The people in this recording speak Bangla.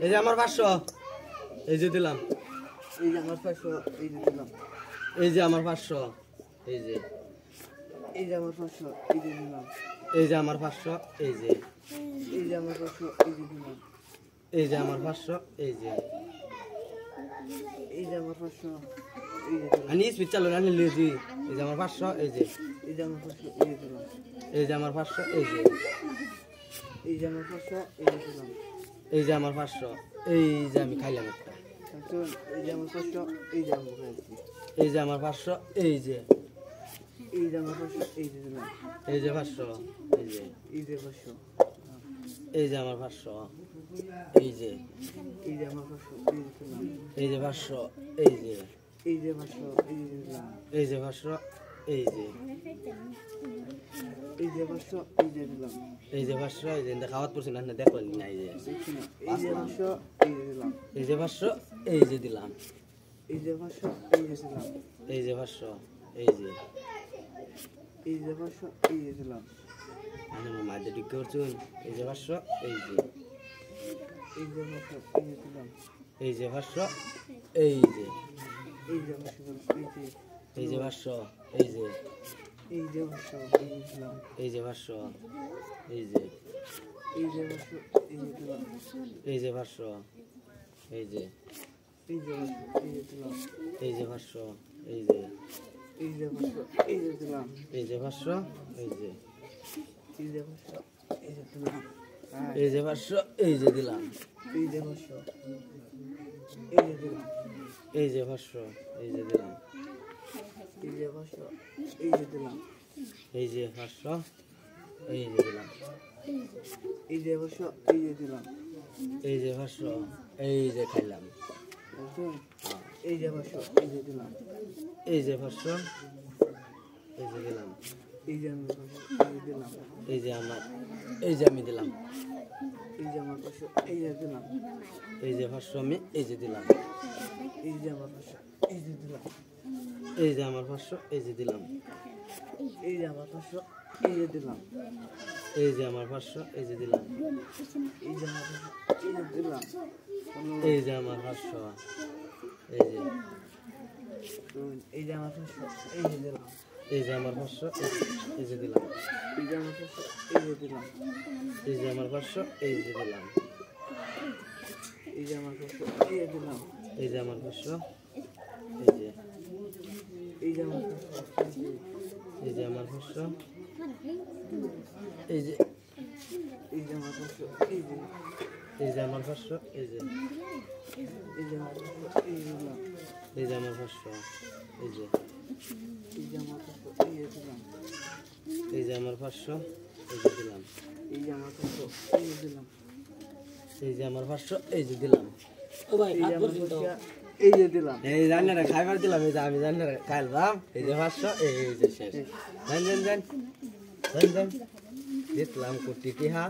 এই যে আমার 500 এই যে দিলাম। এই যে আমার 500 এই যে দিলাম। এই যে আমার 500 এই যে। এই যে আমার 500 এই যে দিলাম। এই যে আমার 500 এই যে। এই যে আমার 500 এই যে দিলাম। এই যে আমার 500 এই যে। এই যে আমার 500 এই যে দিলাম। আনি স্পিড চালু না নিলে জি। এই যে আমার 500 এই যে। এই যে আমার 500 এই যে দিলাম। এই যে আমার 500 এই যে। এই যে আমার 500 এই যে দিলাম। এই যে আমার 500 এই যে আমি খাইলাম একটা। এই যে আমার 500 এই যে আমি খাইছি। এই যে আমার 500 এই যে। এই যে আমার 500 এই যে দিলাম। এই যে 500 এই যে। এই যে 500 এই যে আমার 500 এই যে। এই যে আমার 500 এই যে দিলাম। এই যে 500 এই যে। এই যে 500 এই যে দিলাম। এই যে 500 এই যে। এই যে 500 এই যে দিলাম। এই যে 500 এই যে খাওয়াত পড়ছি না দেখলেন না এই যে। এই যে 500 এই যে দিলাম। এই যে 500 এই যে দিলাম। এই যে 500 এই যে দিলাম। এই যে 500 এই যে। এই যে 500 এই যে দিলাম। আমি মাঝে ঠিক করছুন। এই যে 500 এই যে। এই যে 500 এই যে দিলাম। এই যে 500 এই যে। এই যে 500 এই যে। এই যে 500 এই যে। এই যে 500 এই যে দিলাম। এই যে 500 এই যে। এই যে 500 এই যে দিলাম। এই যে 500 এই যে। এই যে 500 এই যে দিলাম। এই যে 500 এই যে। এই যে 500 এই যে দিলাম। এই যে 500 এই যে। এই যে 500 এই যে দিলাম। এই যে 500 এই যে দিলাম। এই যে 500 এই যে দিলাম। এই যে 500 এই যে দিলাম। এই যে 500 এই যে দিলাম। এই যে 500 এই যে দিলাম। এই যে 500 এই যে দিলাম। এই যে 500 এই যে খাইলাম। এই যে 500 এই যে দিলাম। এই যে 500 এই যে দিলাম। এই যে আমি 500 এই যে দিলাম। এই যে আমার এই যে আমি দিলাম। এই যে আমার 500 এই যে দিলাম। এই যে 500 আমি এই যে দিলাম। এই যে আমার 500 এই যে দিলাম। এই যে আমার 500 এই যে দিলাম। এই যে আমার 500 এই যে দিলাম। এই যে আমার 500 এই যে দিলাম। এই যে আমার 500 এই যে দিলাম। এই যে আমার 500 এই যে। এই যে আমার 500 এই যে দিলাম। এই যে আমার 500 এই যে দিলাম। এই যে আমার 500 এই যে দিলাম। এই যে আমার 500 এই যে দিলাম। এই যে আমার 500 এই যে দিলাম। এই যে আমার 500 এই যে। এই যে আমার 500 এই যে আমার 500 এই যে। এই যে আমার 500 এই যে। এই যে আমার 500 এই যে। এই যে আমার 500 এই যে দিলাম। এই যে আমার 500 এই যে। এই যে আমার 500 এই যে দিলাম। এই যে আমার 500 এই যে দিলাম। এই যে আমার 500 এই যে দিলাম। এই যে আমার 500 এই যে দিলাম। ও ভাই এই যে হাত আমার পর্যন্ত 500 এই যে দিলাম। এই জান্নারে খাইবার দিলাম। এই যে আমি জান্নারে খাইলাম। এই যে 500 এই যে শেষ। জান জান জান জান জান দিলাম কোটি টিহা।